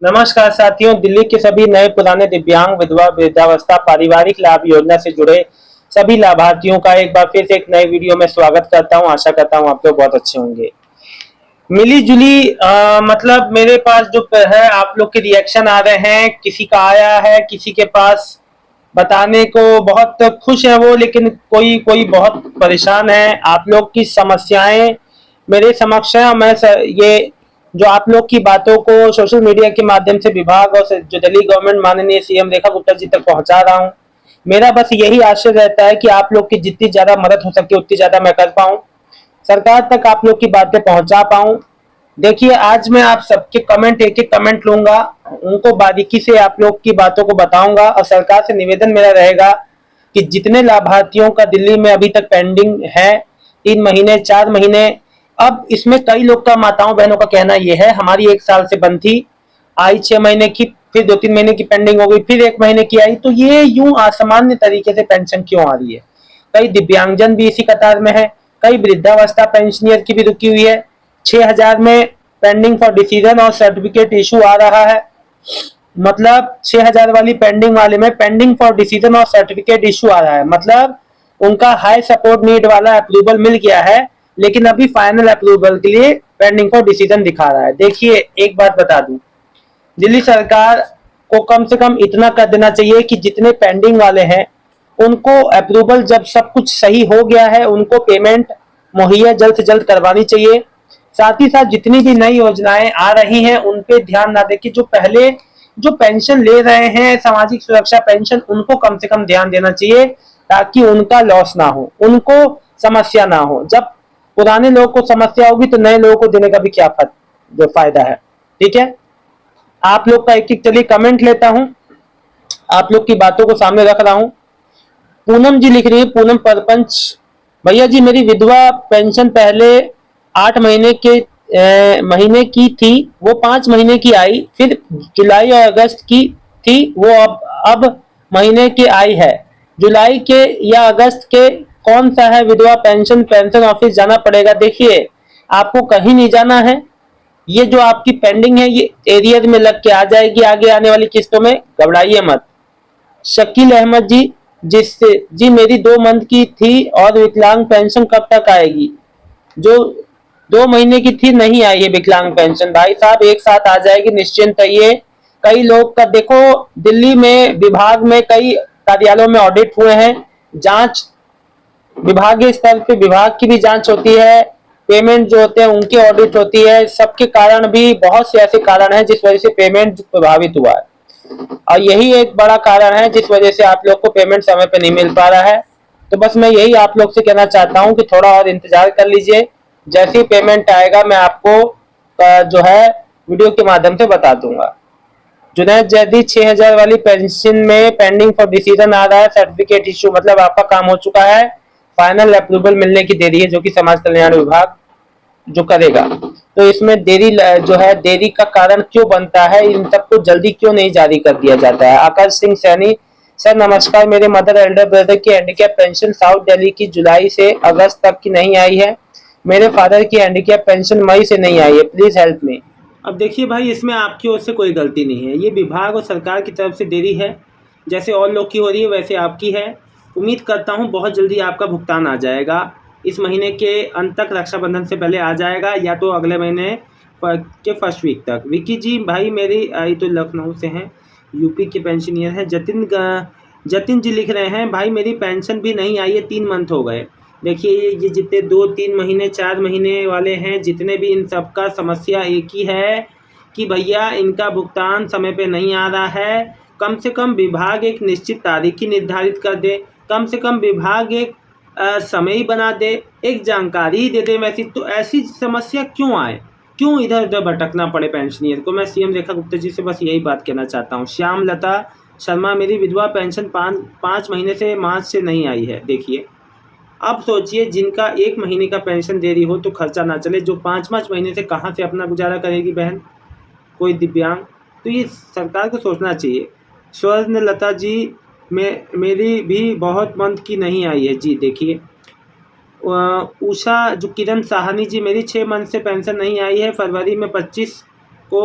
नमस्कार साथियों, दिल्ली के सभी नए पुराने दिव्यांग, विधवा, वृद्धावस्था, पारिवारिक लाभ योजना से जुड़े सभी लाभार्थियों का एक बार फिर से एक नए वीडियो में स्वागत करता हूं। आशा करता हूं आप लोग बहुत अच्छे होंगे। मिली जुली मतलब मेरे पास जो है आप लोग के रिएक्शन आ रहे हैं, किसी का आया है, किसी के पास बताने को बहुत खुश है वो, लेकिन कोई कोई बहुत परेशान है। आप लोग की समस्याएं मेरे समक्ष है और ये जो आप लोग की बातों को सोशल मीडिया के माध्यम से विभाग और जो दिल्ली गवर्नमेंट माननीय सीएम रेखा गुप्ता जी तक पहुंचा रहा हूं। मेरा बस यही आशय रहता है कि आप लोग की जितनी ज्यादा मदद हो सके उतनी ज्यादा मैं कर पाऊं, सरकार तक आप लोग की बातें पहुंचा पाऊं। देखिए, आज मैं आप सबके कमेंट, एक एक कमेंट लूंगा, उनको बारीकी से आप लोग की बातों को बताऊंगा और सरकार से निवेदन मेरा रहेगा कि जितने लाभार्थियों का दिल्ली में अभी तक पेंडिंग है, 3 महीने 4 महीने, अब इसमें कई लोग का, माताओं बहनों का कहना यह है हमारी 1 साल से बंद थी, आई 6 महीने की, फिर 2-3 महीने की पेंडिंग हो गई, फिर 1 महीने की आई, तो ये यूं असामान्य तरीके से पेंशन क्यों आ रही है। कई दिव्यांगजन भी इसी कतार में है, कई वृद्धावस्था पेंशनियर की भी रुकी हुई है। 6,000 में पेंडिंग फॉर डिसीजन और सर्टिफिकेट इशू आ रहा है। मतलब 6,000 वाली पेंडिंग वाले में पेंडिंग फॉर डिसीजन और सर्टिफिकेट इशू आ रहा है, मतलब उनका हाई सपोर्ट नीड वाला अप्रूवल मिल गया है, लेकिन अभी फाइनल अप्रूवल के लिए पेंडिंग फॉर डिसीजन दिखा रहा है। देखिए, एक बात बता दूं, दिल्ली सरकार को कम से कम इतना कर देना चाहिए कि जितने पेंडिंग वाले हैं उनको अप्रूवल, जब सब कुछ सही हो गया है, उनको पेमेंट मुहैया जल्द से जल्द करवानी चाहिए। साथ ही साथ जितनी भी नई योजनाएं आ रही हैं उन पे ध्यान ना दें कि जो पहले जो पेंशन ले रहे हैं, सामाजिक सुरक्षा पेंशन, उनको कम से कम ध्यान देना चाहिए ताकि उनका लॉस ना हो, उनको समस्या ना हो। जब पुराने लोगों को समस्या होगी तो नए लोगों को देने का भी क्या जो फायदा है। ठीक है, आप लोग का एक एक चलिए कमेंट लेता हूं, आप लोग की बातों को सामने रख रहा हूं। पूनम जी लिख रही है, पूनम परपंच, भैया जी मेरी विधवा पेंशन पहले 8 महीने के महीने की थी, वो 5 महीने की आई, फिर जुलाई और अगस्त की थी, वो अब महीने की आई है। जुलाई के या अगस्त के कौन सा है विधवा पेंशन, पेंशन ऑफिस जाना पड़ेगा। देखिए, आपको कहीं नहीं जाना है, ये जो आपकी पेंडिंग है ये एरियर में लग के आ जाएगी आगे आने वाली किस्तों में, घबराइए मत। शकील अहमद जी, जिससे जी मेरी 2 मंथ की थी और विकलांग पेंशन कब तक आएगी। जो 2 महीने की थी नहीं आई है विकलांग पेंशन, भाई साहब एक साथ आ जाएगी, निश्चिंत रहिए। कई लोग का देखो, दिल्ली में विभाग में कई कार्यालयों में ऑडिट हुए हैं, जांच विभागीय स्तर पे विभाग की भी जांच होती है, पेमेंट जो होते हैं उनकी ऑडिट होती है। सबके कारण भी बहुत से ऐसे कारण हैं जिस वजह से पेमेंट प्रभावित हुआ है, और यही एक बड़ा कारण है जिस वजह से आप लोग को पेमेंट समय पे नहीं मिल पा रहा है। तो बस मैं यही आप लोग से कहना चाहता हूं कि थोड़ा और इंतजार कर लीजिए, जैसे ही पेमेंट आएगा मैं आपको जो है वीडियो के माध्यम से बता दूंगा। जुनैद जैदी, 6,000 वाली पेंशन में पेंडिंग फॉर डिसीजन आ रहा है, सर्टिफिकेट इशू, मतलब आपका काम हो चुका है, फाइनल अप्रूवल मिलने की देरी है, जो कि समाज कल्याण विभाग जो करेगा। तो इसमें देरी जो है, देरी का कारण क्यों बनता है, इन सबको जल्दी क्यों नहीं जारी कर दिया जाता है। आकाश सिंह सैनी, सर नमस्कार, मेरे मदर एल्डर ब्रदर की हैंडीकैप पेंशन साउथ दिल्ली की जुलाई से अगस्त तक की नहीं आई है, मेरे फादर की हैंडीकैप पेंशन मई से नहीं आई है, प्लीज हेल्प मी। अब देखिए भाई, इसमें आपकी ओर से कोई गलती नहीं है, ये विभाग और सरकार की तरफ से देरी है, जैसे और लोग की हो रही है वैसे आपकी है। उम्मीद करता हूँ बहुत जल्दी आपका भुगतान आ जाएगा, इस महीने के अंत तक, रक्षाबंधन से पहले आ जाएगा, या तो अगले महीने के फर्स्ट वीक तक। विकी जी भाई मेरी आई तो लखनऊ से हैं, यूपी के पेंशनियर हैं। जतिन जी लिख रहे हैं, भाई मेरी पेंशन भी नहीं आई है, 3 मंथ हो गए। देखिए, ये जितने 2-3 महीने 4 महीने वाले हैं, जितने भी, इन सबका समस्या एक ही है कि भैया इनका भुगतान समय पे नहीं आ रहा है। कम से कम विभाग एक निश्चित तारीख ही निर्धारित कर दे, कम से कम विभाग एक समय ही बना दे, एक जानकारी ही दे दे मैसेज, तो ऐसी समस्या क्यों आए, क्यों इधर उधर भटकना पड़े पेंशनियर को। मैं सीएम रेखा गुप्ता जी से बस यही बात कहना चाहता हूँ। श्याम लता शर्मा, मेरी विधवा पेंशन 5 महीने से, मार्च से नहीं आई है। देखिए, अब सोचिए, जिनका 1 महीने का पेंशन देरी हो तो खर्चा ना चले, जो 5-5 महीने से कहाँ से अपना गुजारा करेगी बहन, कोई दिव्यांग। तो ये सरकार को सोचना चाहिए। स्वर्ण लता जी, मेरी भी बहुत मंथ की नहीं आई है जी। देखिए, उषा जो किरण साहनी जी, मेरी 6 मंथ से पेंशन नहीं आई है, फरवरी में 25 को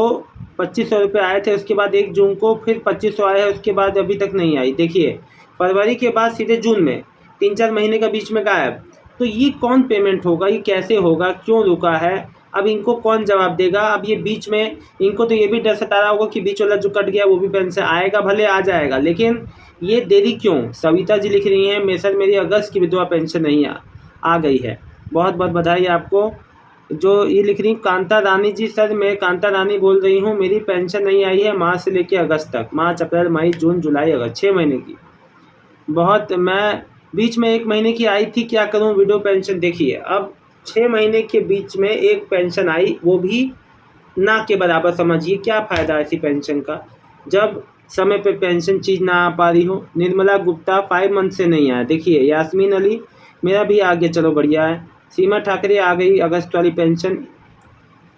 2500 रुपये आए थे, उसके बाद 1 जून को फिर 2500 आए हैं, उसके बाद अभी तक नहीं आई। देखिए फरवरी के बाद सीधे जून में 3-4 महीने का बीच में गायब। तो ये कौन पेमेंट होगा, ये कैसे होगा, क्यों रुका है, अब इनको कौन जवाब देगा। अब ये बीच में इनको तो ये भी डर सता रहा होगा कि बीच वाला जो कट गया वो भी पेंशन आएगा, भले आ जाएगा, लेकिन ये देरी क्यों। सविता जी लिख रही हैं सर मेरी अगस्त की विधवा पेंशन नहीं आ गई है। बहुत बहुत बधाई आपको। जो ये लिख रही कांता रानी जी, सर मैं कांता रानी बोल रही हूँ, मेरी पेंशन नहीं आई है मार्च से लेकर अगस्त तक, मार्च अप्रैल मई जून जुलाई अगस्त 6 महीने की। बहुत मैं बीच में 1 महीने की आई थी, क्या करूँ विडो पेंशन। देखिए अब 6 महीने के बीच में एक पेंशन आई, वो भी ना के बराबर समझिए। क्या फ़ायदा ऐसी पेंशन का जब समय पे पेंशन चीज़ ना आ पा रही हो। निर्मला गुप्ता 5 मंथ से नहीं आया। देखिए यास्मीन अली मेरा भी आ गया, चलो बढ़िया है। सीमा ठाकरे आ गई अगस्त वाली पेंशन।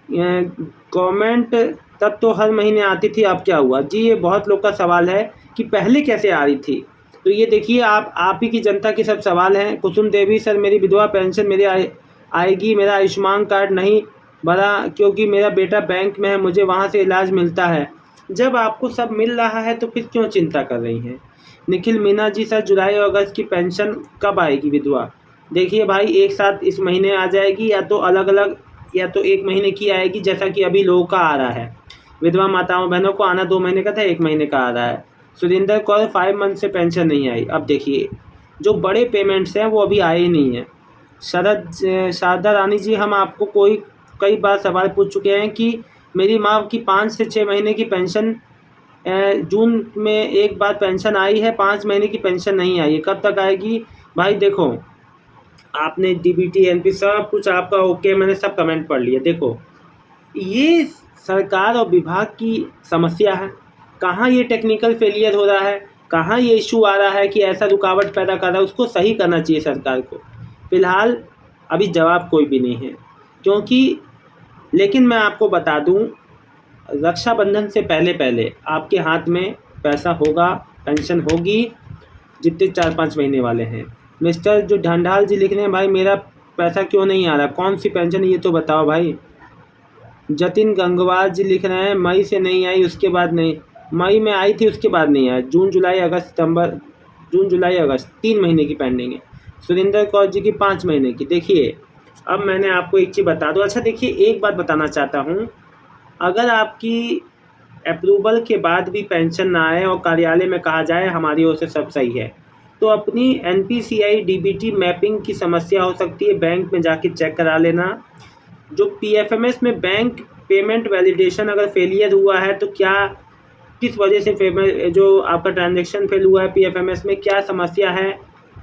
गवर्नमेंट तब तो हर महीने आती थी, अब क्या हुआ जी। ये बहुत लोग का सवाल है कि पहले कैसे आ रही थी। तो ये देखिए आप ही की जनता के सब सवाल हैं। कुसुम देवी, सर मेरी विधवा पेंशन मेरी आएगी, मेरा आयुष्मान कार्ड नहीं बना क्योंकि मेरा बेटा बैंक में है, मुझे वहाँ से इलाज मिलता है। जब आपको सब मिल रहा है तो फिर क्यों चिंता कर रही हैं। निखिल मीना जी, सर जुलाई और अगस्त की पेंशन कब आएगी विधवा। देखिए भाई एक साथ इस महीने आ जाएगी, या तो अलग अलग, या तो 1 महीने की आएगी जैसा कि अभी लोगों का आ रहा है। विधवा माताओं बहनों को आना 2 महीने का था, 1 महीने का आ रहा है। सुरेंद्र कौर 5 मंथ से पेंशन नहीं आई। अब देखिए जो बड़े पेमेंट्स हैं वो अभी आए ही नहीं हैं। शारदा रानी जी, हम आपको कई बार सवाल पूछ चुके हैं कि मेरी माँ की 5 से 6 महीने की पेंशन, जून में एक बार पेंशन आई है, 5 महीने की पेंशन नहीं आई है, कब तक आएगी। भाई देखो आपने डीबीटी एनपी सब कुछ आपका ओके, मैंने सब कमेंट पढ़ लिया। देखो ये सरकार और विभाग की समस्या है, कहाँ ये टेक्निकल फेलियर हो रहा है, कहाँ ये इशू आ रहा है कि ऐसा रुकावट पैदा कर रहा है, उसको सही करना चाहिए सरकार को। फ़िलहाल अभी जवाब कोई भी नहीं है क्योंकि, लेकिन मैं आपको बता दूं रक्षाबंधन से पहले पहले आपके हाथ में पैसा होगा, पेंशन होगी, जितने 4-5 महीने वाले हैं। मिस्टर जो ढंडाल जी लिख रहे हैं, भाई मेरा पैसा क्यों नहीं आ रहा, कौन सी पेंशन ये तो बताओ भाई। जतिन गंगवार जी लिख रहे हैं मई से नहीं आई, उसके बाद नहीं, मई में आई थी उसके बाद नहीं आई, जून जुलाई अगस्त सितंबर, जून जुलाई अगस्त 3 महीने की पेंडिंग है। सुरेंद्र कौर जी की 5 महीने की। देखिए अब मैंने आपको एक चीज़ बता दूँ। अच्छा देखिए एक बात बताना चाहता हूँ, अगर आपकी अप्रूवल के बाद भी पेंशन ना आए और कार्यालय में कहा जाए हमारी ओर से सब सही है, तो अपनी एनपीसीआई डीबीटी मैपिंग की समस्या हो सकती है, बैंक में जाके चेक करा लेना। जो पीएफएमएस में बैंक पेमेंट वैलिडेशन अगर फेलियर हुआ है तो क्या, किस वजह से जो आपका ट्रांजैक्शन फेल हुआ है पीएफएमएस में, क्या समस्या है,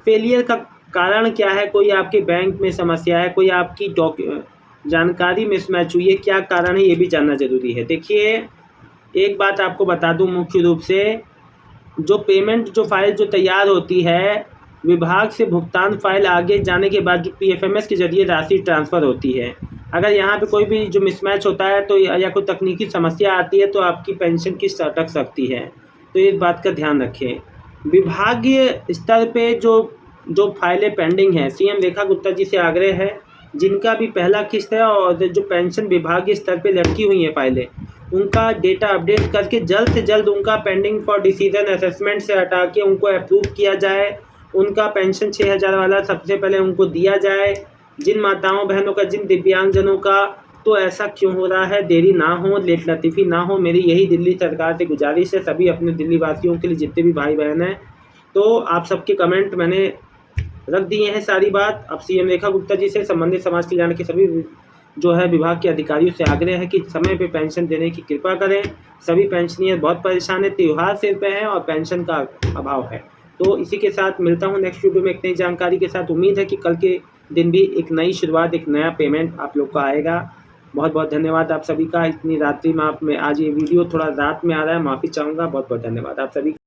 फेलियर का कारण क्या है, कोई आपके बैंक में समस्या है, कोई आपकी जानकारी मिसमैच हुई है, क्या कारण है, ये भी जानना ज़रूरी है। देखिए एक बात आपको बता दूं, मुख्य रूप से जो पेमेंट जो फाइल जो तैयार होती है विभाग से, भुगतान फाइल आगे जाने के बाद जो पीएफएमएस के जरिए राशि ट्रांसफ़र होती है, अगर यहाँ पे कोई भी जो मिसमैच होता है तो या कोई तकनीकी समस्या आती है तो आपकी पेंशन किस्त अटक सकती है। तो इस बात का ध्यान रखें। विभागीय स्तर पे जो फाइलें पेंडिंग हैं, सीएम रेखा गुप्ता जी से आग्रह है जिनका भी पहला किस्त है और जो पेंशन विभागीय स्तर पे लटकी हुई हैं फाइलें, उनका डेटा अपडेट करके जल्द से जल्द उनका पेंडिंग फॉर डिसीजन असेसमेंट से हटा के उनको अप्रूव किया जाए। उनका पेंशन 6000 वाला सबसे पहले उनको दिया जाए। जिन माताओं बहनों का, जिन दिव्यांगजनों का, तो ऐसा क्यों हो रहा है, देरी ना हो, लेट लतीफ़ी ना हो। मेरी यही दिल्ली सरकार से गुजारिश है, सभी अपने दिल्ली वासियों के लिए, जितने भी भाई बहन हैं। तो आप सबके कमेंट मैंने रख दिए हैं सारी बात। अब सीएम रेखा गुप्ता जी से संबंधित समाज कल्याण के सभी जो है विभाग के अधिकारियों से आग्रह है कि समय पे पेंशन देने की कृपा करें। सभी पेंशनियर बहुत परेशान है, त्यौहार सिर पे हैं और पेंशन का अभाव है। तो इसी के साथ मिलता हूँ नेक्स्ट वीडियो में एक नई जानकारी के साथ। उम्मीद है कि कल के दिन भी एक नई शुरुआत, एक नया पेमेंट आप लोग का आएगा। बहुत बहुत धन्यवाद आप सभी का। इतनी रात्रि में आज ये वीडियो थोड़ा रात में आ रहा है, माफ़ी चाहूँगा। बहुत बहुत धन्यवाद आप सभी।